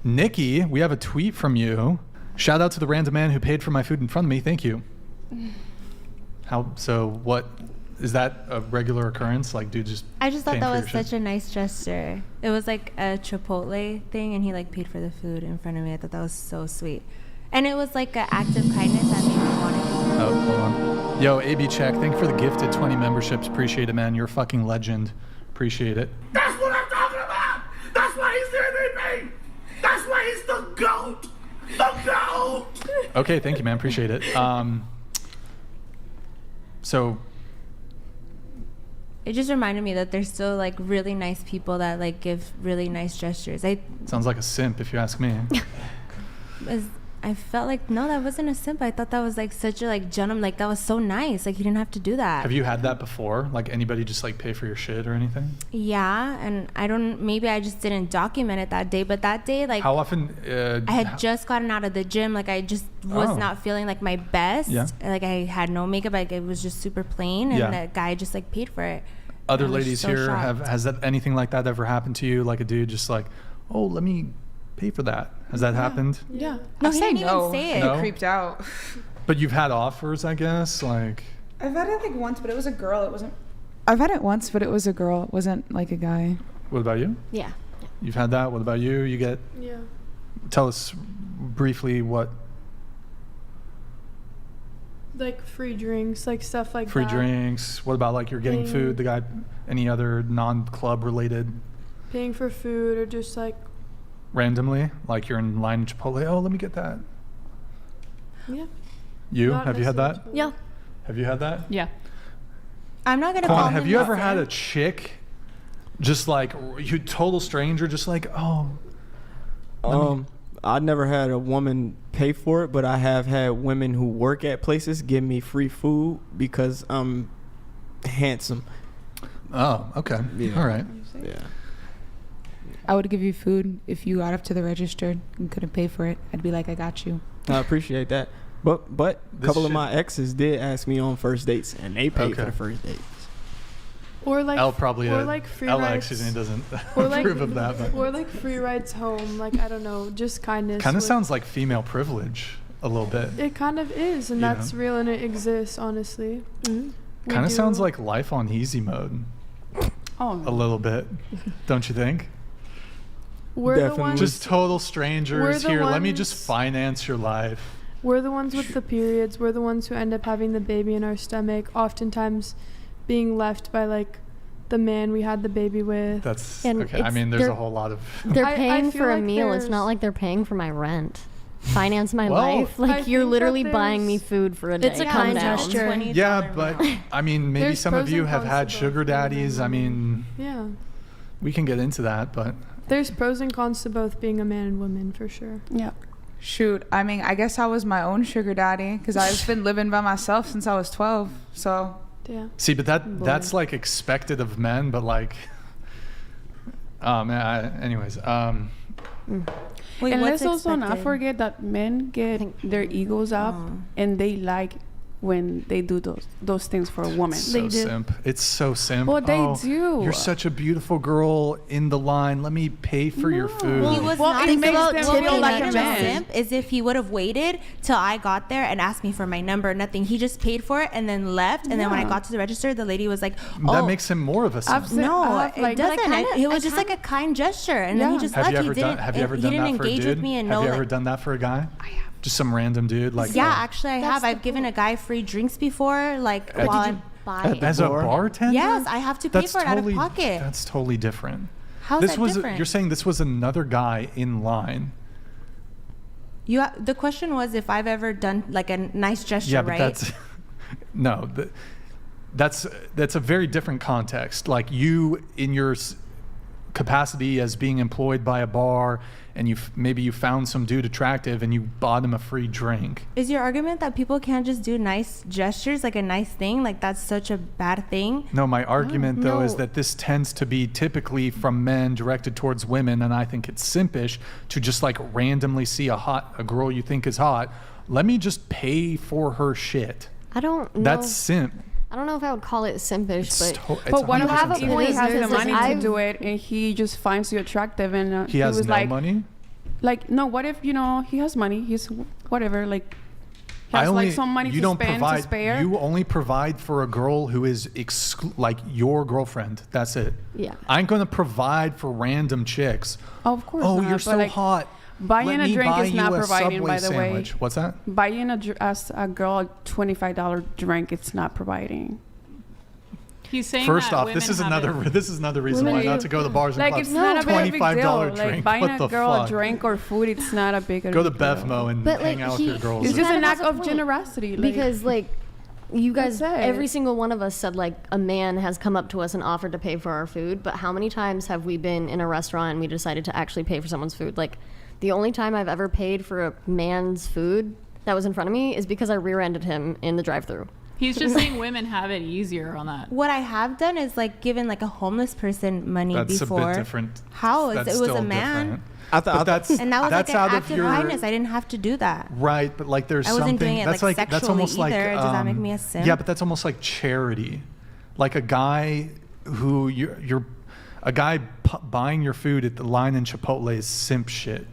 Nikki, we have a tweet from you. Shout out to the random man who paid for my food in front of me. Thank you. What is that a regular occurrence? Like, dude, just I just thought that was such shit? a nice gesture. It was like a Chipotle thing, and he like paid for the food in front of me. I thought that was so sweet, and it was like an act of kindness that made me want to. Oh, hold on. Yo, AB Check, thank you for the gifted 20 memberships. Appreciate it, man. You're a fucking legend. Appreciate it. That's what I'm talking about. That's why he's the MVP. That's why he's the GOAT. The GOAT. Okay, thank you, man. Appreciate it. So It just reminded me that there's still like really nice people that like give really nice gestures. sounds like a simp, if you ask me. I felt like, no, that wasn't a simp. I thought that was like such a like gentleman. Like that was so nice. Like he didn't have to do that. Have you had that before? Like anybody just like pay for your shit or anything? Yeah, and maybe I just didn't document it that day. But that day, like, how often? I had just gotten out of the gym. Like I just was not feeling like my best. Yeah. Like I had no makeup. Like it was just super plain, and Yeah. that guy just like paid for it. Other I was ladies so here shocked. has that anything like that ever happened to you? Like a dude just like, oh, let me pay for that. Has that happened? Yeah. No, I he say didn't no. even say it. No? Creeped out. But you've had offers, I guess. Like, I've had it like once, but it was a girl. It wasn't. I've had it once, but it was a girl. It wasn't like a guy. what about you? Yeah. You've had that. What about you? You get. Yeah. Tell us briefly what Like free drinks, like stuff like free that. drinks. What about like you're getting food? The guy, any other non-club related? Paying for food or just like, Randomly, like you're in line at Chipotle. Oh, let me get that. yeah. You Not have you had that? necessarily. Yeah. Have you had that? Yeah. I'm not gonna call Quan, him have you the ever had a simp. chick, just like you total stranger, just like oh. I never had a woman pay for it, but I have had women who work at places give me free food because I'm handsome. Oh, okay. Yeah. All right. Yeah. I would give you food if you got up to the register and couldn't pay for it. I'd be like, I got you. I appreciate that. But a This couple of shit- my exes did ask me on first dates, and they paid for Okay. the first dates. Or like, L probably or like free Ella rides. excuse me doesn't Or like, approve of that, but or like free rides home. Like I don't know, just kindness. kind of with- sounds like female privilege a little bit. It kind of is, and Yeah. that's real, and it exists. Honestly. Mm-hmm. We Kind of do- sounds like life on easy mode Oh, a little bit, don't you think? We're the Definitely. ones. Just total strangers the here. Let me just ones- finance your life. We're the ones with the periods. We're the ones who end up having the baby in our stomach. Oftentimes, being left by like the man we had the baby with. That's And okay. I it's- mean, there's a they're- whole lot of. They're I paying feel for a like meal. It's there's- not like they're paying for my rent. Finance my Well, life. I Like you're think that literally buying me there's- food for a day. It's a Calm kind down. gesture. Yeah, but I mean, maybe There's some of pros you and have cons had to both sugar women and daddies. I mean, Yeah. we can get into that, but There's pros and cons to both being a man and woman for sure. yeah. Shoot. I mean, I guess I was my own sugar daddy because I've been living by myself since I was 12. So Yeah. see, but that's like expected of men, but like, anyways, Wait, And what's let's also not expected? forget that men get their egos up and they like when they do those things for a woman. so They do. simp. It's so simp. Well, they Oh, do. You're such a beautiful girl in the line. Let me pay for your food. He was Well, not it makes about them tipping feel like me a as man. simp is if he would have waited till I got there and asked me for my number. Nothing. He just paid for it and then left. And then when I Yeah. got to the register, the lady was like, "Oh, that makes him more of a simp. I've seen- no, I have, it like- doesn't." kinda- It was I just like a kind gesture, and then he Yeah. just Have left. you ever he didn't. done? Have you ever he done didn't that for a engage dude? with me and Have no. you ever like, done that for a guy? I have. Just some random dude, like yeah, actually, I have. the I've given a guy free drinks before, like Did while you I'm. Buy. as a Bar? bartender. Yes, I have to pay for it out of pocket. That's totally different. How's this that was different? you're saying this was another guy in line. The question was if I've ever done like a nice gesture, Yeah, but right? that's no. That's a very different context. Like you in your capacity as being employed by a bar, and maybe you found some dude attractive and you bought him a free drink. Is your argument that people can't just do nice gestures, like a nice thing, like that's such a bad thing? No, my argument though is no. that this tends to be typically from men directed towards women, and I think it's simpish to just like randomly see a girl you think is hot. Let me just pay for her shit. I don't know. That's simp. I don't know if I would call it simpish, but But one of You have us a either point, has the because money to I've- do it and he just finds you attractive and He has was no like, money. Like, no, what if, he has money, he's whatever, like, he has like some money you to don't spend, provide, to spare. You only provide for a girl who is like your girlfriend. That's it. Yeah. I ain't gonna provide for random chicks. Of course Oh, not, you're but, so like, hot. Buying Let a me drink buy is not you a providing, Subway by the way. sandwich. What's that? Buying as a girl a $25 drink, it's not providing. He's saying First that off, women this is have another reason Women why not do. to go to the bars and Like, clubs. it's not a very big $25 deal. drink. Like, buying What a the girl fuck? a drink or food, it's not a big Go to deal. Bevmo and But, hang like, out with your girls. It's just kind an of act has a of point. generosity. Like, Because, like, you guys, That's it. every single one of us said, like, a man has come up to us and offered to pay for our food. But how many times have we been in a restaurant and we decided to actually pay for someone's food? Like, the only time I've ever paid for a man's food that was in front of me is because I rear-ended him in the drive-thru. He's just saying women have it easier on that. What I have done is like given like a homeless person money That's before. a bit different. How? That's It was still a man. different. I thought But that's And that was that's like an out act of of your kindness. I didn't have to do that. right, but like there's I wasn't something doing it, that's like, that's sexually almost like either. Does that make me a simp? Yeah, but that's almost like charity. Like a guy who you're a guy buying your food at the line in Chipotle is simp shit.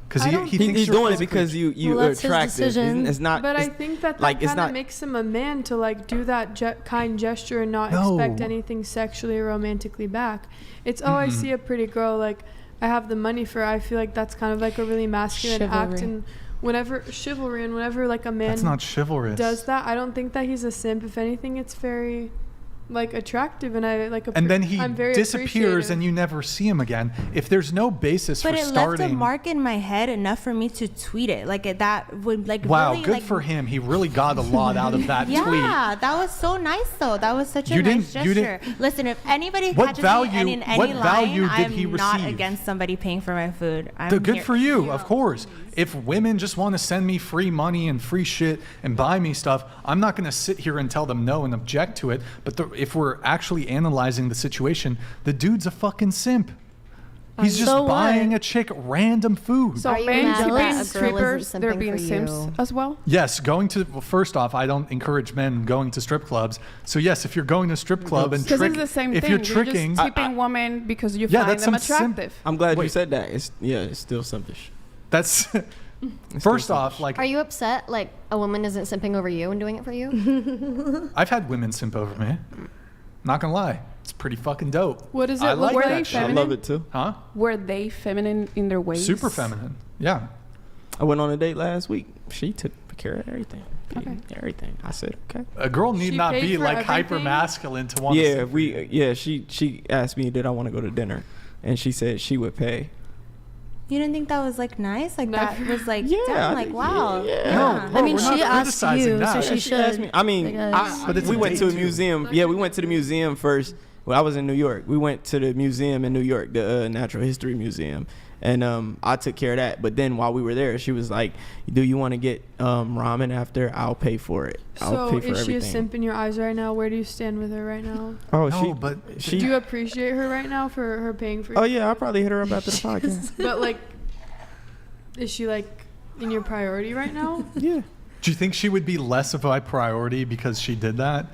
Because he thinks he's you're doing it physically- because you Well, are that's his attractive. decision. It's not. But I it's- think that like, it's kind of not- makes him a man to like do that kind gesture and not No. expect anything sexually or romantically back. It's I see a pretty girl, like I have the money for her. I feel like that's kind of like a really masculine act, Chivalry. and whenever like a man That's not chivalrous. does that, I don't think that he's a simp. If anything, it's very like attractive, and I like. And then he I'm very disappears appreciative. and you never see him again. If there's no basis But for it starting. left a mark in my head enough for me to tweet it. Like that would like Wow, really, good like, for him. He really got a lot out of that tweet. Yeah, that was so nice though. That was such a You nice didn't- you gesture. didn't- Listen, if anybody What catches value- me in any what line, value did I'm he not receive? against somebody paying for my food. I'm Good here- for you, of course. If women just want to send me free money and free shit and buy me stuff, I'm not going to sit here and tell them no and object to it. But if we're actually analyzing the situation, the dude's a fucking simp. He's just So what? buying a chick random food. So Are you men mad being that a girl isn't strippers, they're simping being for simps you? as well? Yes, well, first off, I don't encourage men going to strip clubs. So yes, if you're going to a strip club and Because trick, it's the same if thing. you're tricking, just tipping women because you Yeah, find that's them some simp- attractive. I'm glad you Wait. said that. It's still simpish. that's It's first still off, simpish. like Are you upset, like, a woman isn't simping over you and doing it for you? I've had women simp over me. Not gonna lie, it's pretty fucking dope. What does it I look like like? that I shit. feminine? love it too. Huh? Were they feminine in their ways? Super feminine. Yeah. I went on a date last week. She took care of everything. Paid Okay. Everything. I said okay. A girl need She not paid be for like everything? hyper masculine to want Yeah, to she asked me did I want to go to dinner, and she said she would pay. You didn't think that was like nice? Like that Never. was like Yeah, damn, I like think- wow. yeah. No, I mean, we're not she asked criticizing you, that. so she should. asked me. I mean, I guess. But it's we a went date to a too. museum. Yeah, we went to the museum first. Well, I was in New York. We went to the museum in New York, the Natural History Museum, and I took care of that. But then while we were there, she was like, "Do you want to get ramen after? I'll pay for it. I'll So pay for is she a everything." simp in your eyes right now? Where do you stand with her right now? Oh, No, but she. Do you appreciate her right now for her paying for? Oh your yeah, I'll food? probably hit her up after the podcast. But like, is she like in your priority right now? Yeah. do you think she would be less of a priority because she did that?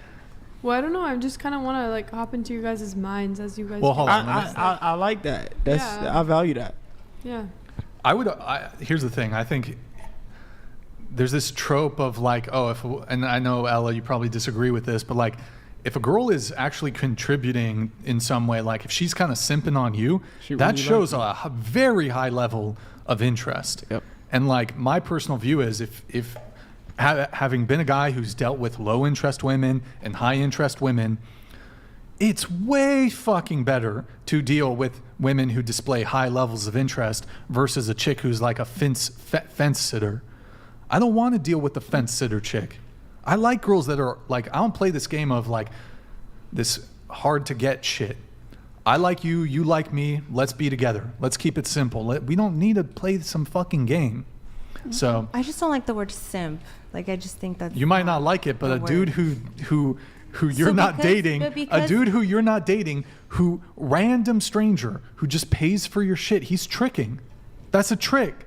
Well, I don't know. I just kind of want to like hop into you guys' minds as you guys. Well, do hold on. I like that. That's Yeah. I value that. Yeah. Here's the thing. I think there's this trope of like, and I know Ella, you probably disagree with this, but like, if a girl is actually contributing in some way, like if she's kind of simping on you, She that really shows likes a very high level of interest. Yep. And like my personal view is if having been a guy who's dealt with low interest women and high interest women, it's way fucking better to deal with women who display high levels of interest versus a chick who's like a fence sitter. I don't want to deal with the fence sitter chick. I like girls that are like, I don't play this game of like this hard to get shit. I like you, you like me, let's be together. Let's keep it simple. We don't need to play some fucking game. So I just don't like the word simp. Like I just think that you might not like it, but the a dude who you're So not because- dating, but a because- dude who you're not dating, who random stranger who just pays for your shit, he's tricking. That's a trick.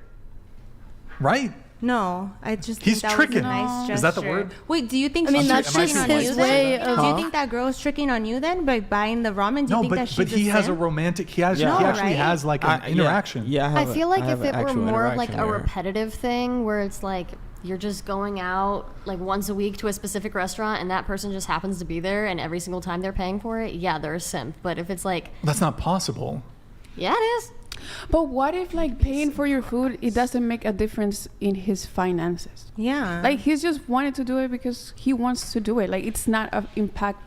Right? No, I just He's think that tricking. was a nice gesture. Is that the word? Wait, do you think I mean, she's that's tricking just on his you way then? of. Do you think that girl is tricking on you then by buying the ramen? Do you No, think that but she's he has a simp? romantic. He Yeah. actually right? has like an interaction. Yeah, I feel like if it were actual more of like interaction a where- repetitive thing where it's like you're just going out like once a week to a specific restaurant and that person just happens to be there and every single time they're paying for it, yeah, they're a simp. But if it's like, That's not possible. yeah, it is. But what if like paying for your food, it doesn't make a difference in his finances? Yeah. Like he's just wanted to do it because he wants to do it. Like it's not a impact.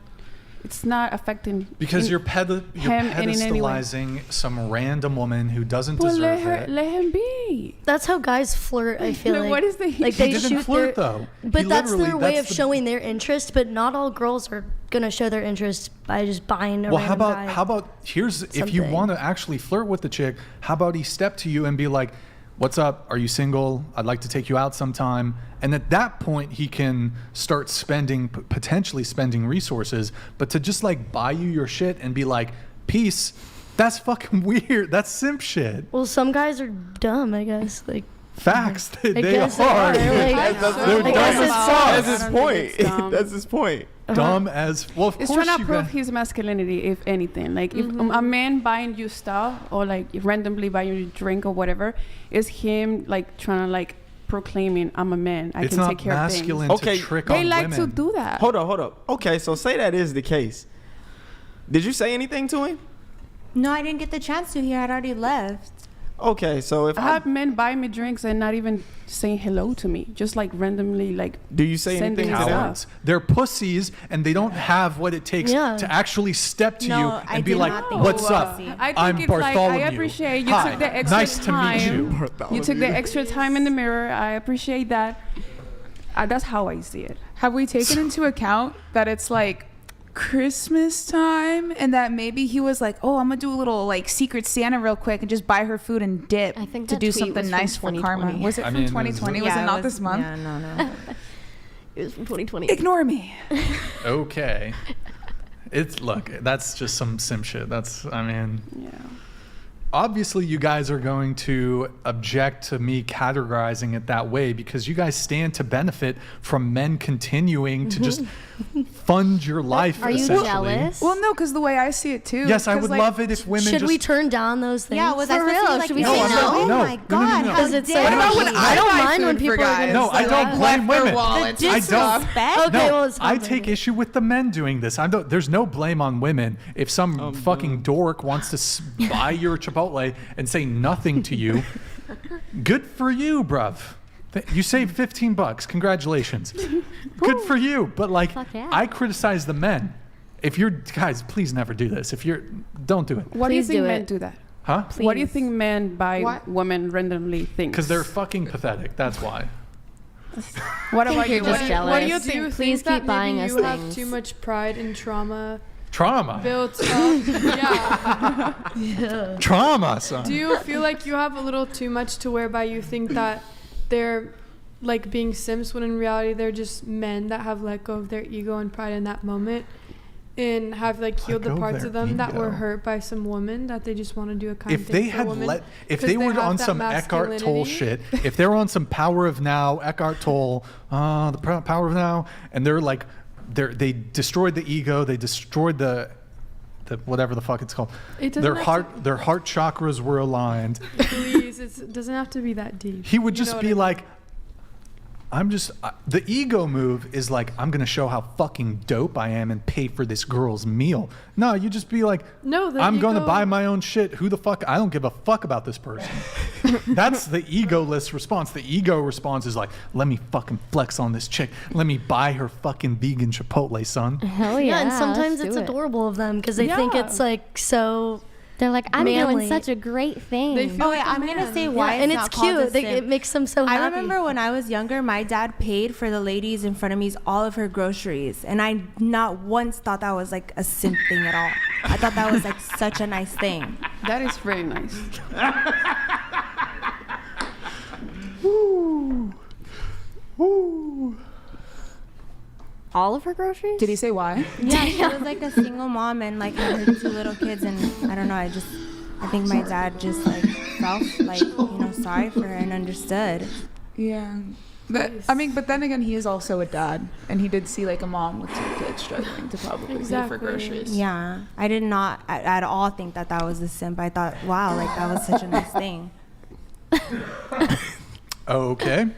It's not affecting Because in- you're him and in any way. pedestalizing some random woman who doesn't Well, deserve it. let him be. That's how guys flirt. I feel No, like. what is the like He they didn't shoot flirt their, though. But He that's literally- their way that's of the- showing their interest. But not all girls are gonna show their interest by just buying a Well, how random about guy how about here's if you something. want to actually flirt with the chick, how about he step to you and be like, "What's up? Are you single? I'd like to take you out sometime." And at that point, he can start spending potentially spending resources. But to just like buy you your shit and be like, "Peace," that's fucking weird. That's simp shit. Well, some guys are dumb, I guess. Like, Facts. They guess they are. are, like- They're I dumb guess as it's fuck. That's I his don't think point. it's dumb. That's his point. Dumb as well. Of It's course trying to you prove got. his masculinity, if anything. Like if a man buying you stuff or like randomly buying you a drink or whatever, is him like trying to like proclaiming, "I'm a man. I It's can not take care masculine of to Okay. trick things." They on like women. to do that. Hold up. Okay, so say that is the case. Did you say anything to him? No, I didn't get the chance to. He had already left. Okay, so if I have men buy me drinks and not even saying hello to me, just like randomly like. do you say sending anything it to out. them? Cowards. They're pussies, and they don't have what it takes Yeah. to actually step to No, you I and be did like, not think "What's he was up? pussy. I think I'm it's Bartholomew. like I appreciate you Hi. took the extra Nice to time. meet you." You took the extra time in the mirror. I appreciate that. That's how I see it. Have we taken into account that it's like Christmas time and that maybe he was like, oh, I'm gonna do a little like secret Santa real quick and just buy her food and dip I think to that do tweet something was nice from for karma? 2020. Was it I from mean, it was- 2020? Was Yeah, it not this month? Yeah, no. It was from 2020. Ignore me. Okay. Look, that's just some simp shit. I mean, Yeah. obviously you guys are going to object to me categorizing it that way because you guys stand to benefit from men continuing to just fund your life. Are you essentially. jealous? Well, no, because the way I see it too. Yes, I 'cause, would like, love it if women Should just. we turn down those things? Yeah, was I For supposed to real, be like, should we no, say no? Oh No, my no, God, no. how Because it's dare like, What about when you. I I don't buy mind when food for people are guys? gonna No, I say don't that. blame women. wallets The I don't. disrespect? Okay, No, well, it's I fine. take issue with the men doing this. There's no blame on women. If some fucking dork wants to buy your Chipotle and say nothing to you, good for you, bruv. You saved $15. Congratulations. Good for you. But like, Fuck yeah. I criticize the men. If you're guys, please never do this. Don't do it. What Please do you do think men it. do that? Huh? What do you think men buy What? women randomly things? Because they're fucking pathetic. That's why. What about You're you? just What- jealous. What do you Do you think? Please think that keep buying maybe us you have things. too much pride and trauma Trauma. built up? Yeah. Trauma, son. Do you feel like you have a little too much to whereby you think that they're like being simps when in reality they're just men that have let go of their ego and pride in that moment and have like healed Let the go of parts their of them that were ego. hurt by some woman that they just want to do a kind If thing they for a had woman if 'cause they were have on that some Eckhart Tolle masculinity? shit, if they were on some Power of Now, Eckhart Tolle, Power of Now, and they're like, they destroyed the ego, they destroyed the whatever the fuck it's called. It doesn't Their have their heart chakras were aligned. Please, it doesn't have to be that deep. He would You just know be what I mean? like, the ego move is like, I'm going to show how fucking dope I am and pay for this girl's meal. No, you just be like, No, the I'm going to ego- buy my own shit. Who the fuck? I don't give a fuck about this person. That's the egoless response. The ego response is like, let me fucking flex on this chick. Let me buy her fucking vegan Chipotle, son. Hell Yeah, yeah. and sometimes let's it's do it. adorable of them because they think Yeah. it's like so. They're like, I'm Manly. doing such a great thing. They feel Oh, like yeah, a I'm gonna man. say Yeah, why and it's it's not called a cute. They, simp. it makes them so happy. I remember when I was younger, my dad paid for the ladies in front of me's all of her groceries, and I not once thought that was like a simp thing at all. I thought that was like such a nice thing. That is very nice. All of her groceries? Did he say why? Yeah, she was like a single mom and like had her 2 little kids, and I don't know. I think my dad just like felt like sorry for her and understood. Yeah. But then again, he is also a dad, and he did see like a mom with 2 kids struggling to probably pay Exactly. for groceries. Yeah, I did not at all think that was a simp. I thought, wow, like that was such a nice thing. Okay.